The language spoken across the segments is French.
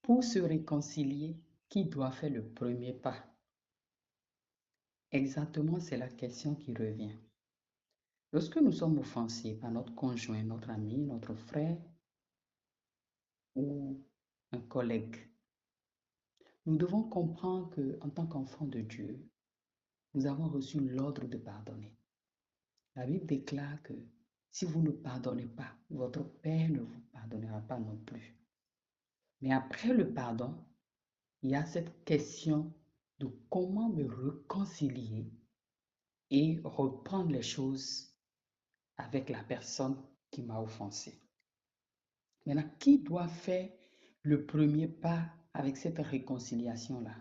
Pour se réconcilier, qui doit faire le premier pas? Exactement, c'est la question qui revient. Lorsque nous sommes offensés par notre conjoint, notre ami, notre frère ou un collègue, nous devons comprendre qu'en tant qu'enfants de Dieu, nous avons reçu l'ordre de pardonner. La Bible déclare que si vous ne pardonnez pas, votre Père ne vous pardonnera pas non plus. Mais après le pardon, il y a cette question de comment me réconcilier et reprendre les choses avec la personne qui m'a offensé. Maintenant, qui doit faire le premier pas avec cette réconciliation-là?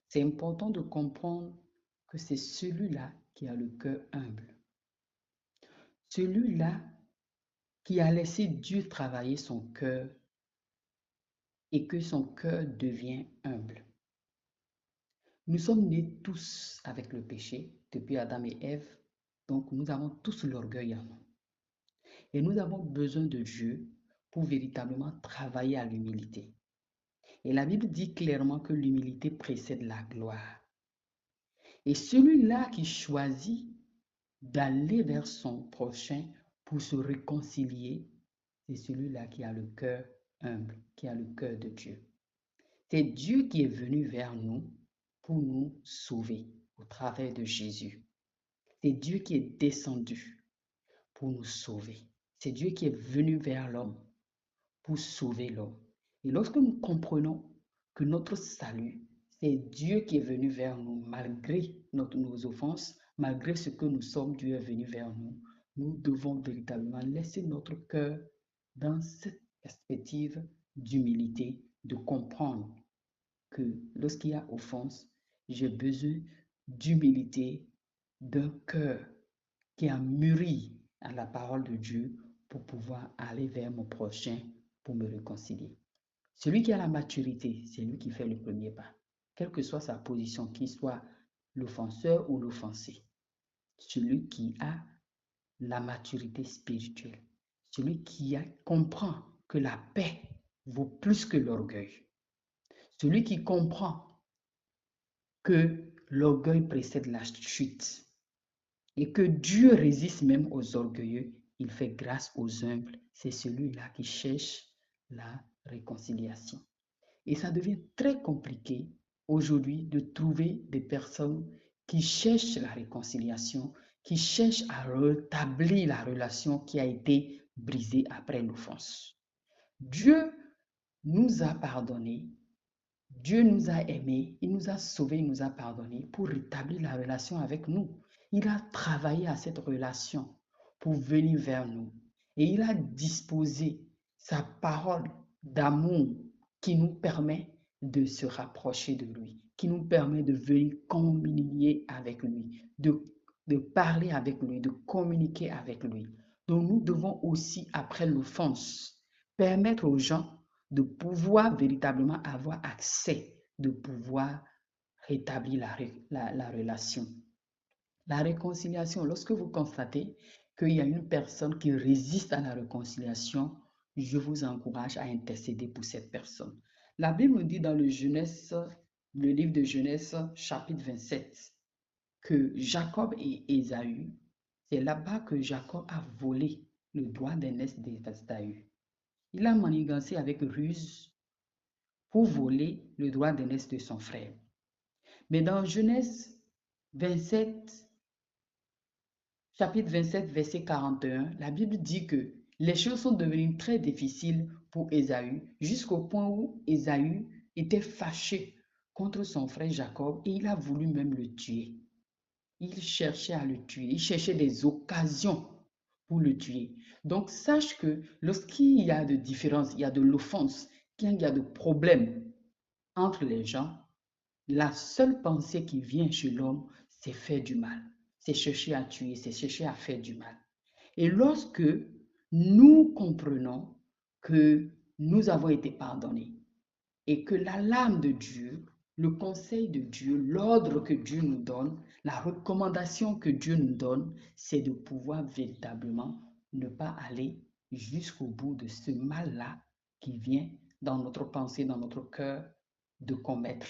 C'est important de comprendre que c'est celui-là qui a le cœur humble. Celui-là qui a laissé Dieu travailler son cœur et que son cœur devient humble. Nous sommes nés tous avec le péché, depuis Adam et Ève, donc nous avons tous l'orgueil en nous. Et nous avons besoin de Dieu pour véritablement travailler à l'humilité. Et la Bible dit clairement que l'humilité précède la gloire. Et celui-là qui choisit d'aller vers son prochain pour se réconcilier, c'est celui-là qui a le cœur humble, qui a le cœur de Dieu. C'est Dieu qui est venu vers nous pour nous sauver au travers de Jésus. C'est Dieu qui est descendu pour nous sauver. C'est Dieu qui est venu vers l'homme pour sauver l'homme. Et lorsque nous comprenons que notre salut, c'est Dieu qui est venu vers nous, malgré nos offenses, malgré ce que nous sommes, Dieu est venu vers nous, nous devons véritablement laisser notre cœur dans cette perspective d'humilité, de comprendre que lorsqu'il y a offense, j'ai besoin d'humilité, d'un cœur qui a mûri à la parole de Dieu pour pouvoir aller vers mon prochain pour me réconcilier. Celui qui a la maturité, c'est lui qui fait le premier pas, quelle que soit sa position, qu'il soit l'offenseur ou l'offensé. Celui qui a la maturité spirituelle, celui qui comprend que la paix vaut plus que l'orgueil, celui qui comprend que l'orgueil précède la chute et que Dieu résiste même aux orgueilleux, il fait grâce aux humbles. C'est celui-là qui cherche la réconciliation. Et ça devient très compliqué aujourd'hui de trouver des personnes qui cherchent la réconciliation, qui cherchent à rétablir la relation qui a été brisée après l'offense. Dieu nous a pardonné, Dieu nous a aimés, il nous a sauvés, il nous a pardonnés pour rétablir la relation avec nous. Il a travaillé à cette relation pour venir vers nous. Et il a disposé sa parole d'amour qui nous permet de se rapprocher de lui, qui nous permet de venir communier avec lui, de parler avec lui, de communiquer avec lui. Donc nous devons aussi, après l'offense, permettre aux gens de pouvoir véritablement avoir accès, de pouvoir rétablir la relation. La réconciliation, lorsque vous constatez qu'il y a une personne qui résiste à la réconciliation, je vous encourage à intercéder pour cette personne. La Bible nous dit dans le livre de Genèse, chapitre 27, que Jacob et Ésaü, c'est là-bas que Jacob a volé le droit d'aînesse d'Ésaü. Il a manigancé avec ruse pour voler le droit d'aînesse de son frère. Mais dans Genèse 27, chapitre 27, verset 41, la Bible dit que les choses sont devenues très difficiles pour Ésaü, jusqu'au point où Ésaü était fâché contre son frère Jacob et il a voulu même le tuer. Il cherchait à le tuer, il cherchait des occasions pour le tuer. Donc sache que lorsqu'il y a de différence, il y a de l'offense, qu'il y a de problèmes entre les gens, la seule pensée qui vient chez l'homme, c'est faire du mal. C'est chercher à tuer, c'est chercher à faire du mal. Et lorsque nous comprenons que nous avons été pardonnés et que l'alarme de Dieu, le conseil de Dieu, l'ordre que Dieu nous donne, la recommandation que Dieu nous donne, c'est de pouvoir véritablement ne pas aller jusqu'au bout de ce mal-là qui vient dans notre pensée, dans notre cœur, de commettre.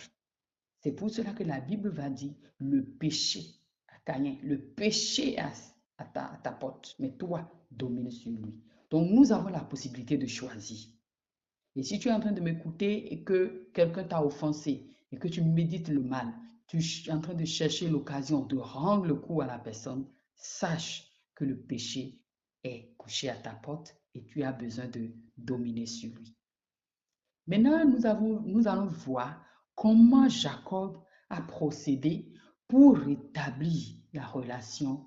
C'est pour cela que la Bible va dire le péché à Caïn, le péché à ta porte, mais toi, domine sur lui. Donc, nous avons la possibilité de choisir. Et si tu es en train de m'écouter et que quelqu'un t'a offensé et que tu médites le mal, tu es en train de chercher l'occasion de rendre le coup à la personne, sache que le péché est couché à ta porte et tu as besoin de dominer sur lui. Maintenant, nous allons voir comment Jacob a procédé pour rétablir la relation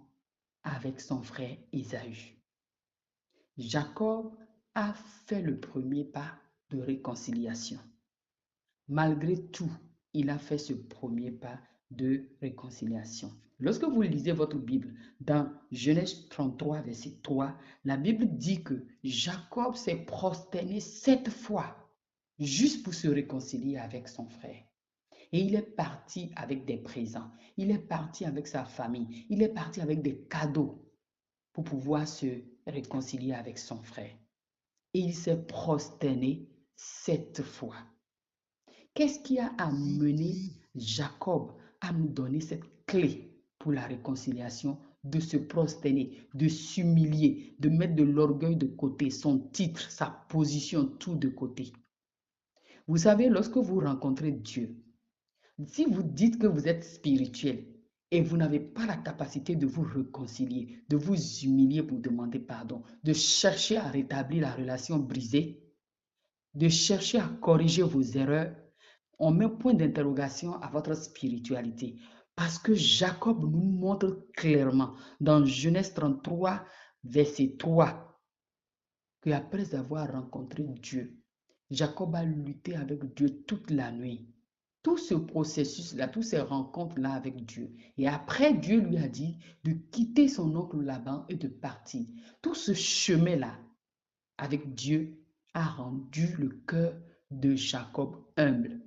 avec son frère Ésaü. Jacob a fait le premier pas de réconciliation. Malgré tout, il a fait ce premier pas de réconciliation. Lorsque vous lisez votre Bible, dans Genèse 33, verset 3, la Bible dit que Jacob s'est prosterné 7 fois juste pour se réconcilier avec son frère. Et il est parti avec des présents, il est parti avec sa famille, il est parti avec des cadeaux pour pouvoir se réconcilier avec son frère. Et il s'est prosterné 7 fois. Qu'est-ce qui a amené Jacob à nous donner cette clé pour la réconciliation, de se prosterner, de s'humilier, de mettre de l'orgueil de côté, son titre, sa position, tout de côté? Vous savez, lorsque vous rencontrez Dieu, si vous dites que vous êtes spirituel et vous n'avez pas la capacité de vous réconcilier, de vous humilier pour demander pardon, de chercher à rétablir la relation brisée, de chercher à corriger vos erreurs, on met point d'interrogation à votre spiritualité. Parce que Jacob nous montre clairement dans Genèse 33, verset 3, qu'après avoir rencontré Dieu, Jacob a lutté avec Dieu toute la nuit. Tout ce processus-là, toutes ces rencontres-là avec Dieu. Et après, Dieu lui a dit de quitter son oncle Laban et de partir. Tout ce chemin-là avec Dieu a rendu le cœur de Jacob humble.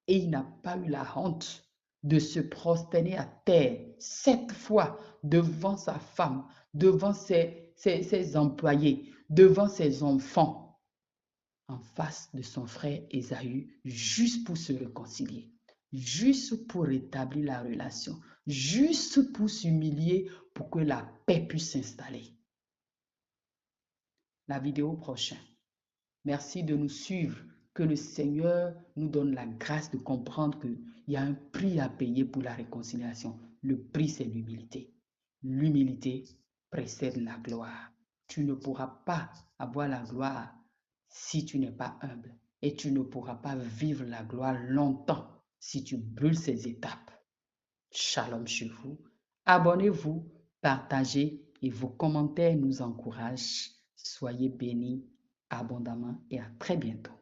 Et il n'a pas eu la honte de se prosterner à terre 7 fois devant sa femme, devant ses employés, devant ses enfants, en face de son frère Ésaü, juste pour se réconcilier, juste pour rétablir la relation, juste pour s'humilier pour que la paix puisse s'installer. La vidéo prochaine. Merci de nous suivre. Que le Seigneur nous donne la grâce de comprendre qu'il y a un prix à payer pour la réconciliation. Le prix, c'est l'humilité. L'humilité précède la gloire. Tu ne pourras pas avoir la gloire si tu n'es pas humble. Et tu ne pourras pas vivre la gloire longtemps si tu brûles ces étapes. Shalom chez vous. Abonnez-vous, partagez et vos commentaires nous encouragent. Soyez bénis abondamment et à très bientôt.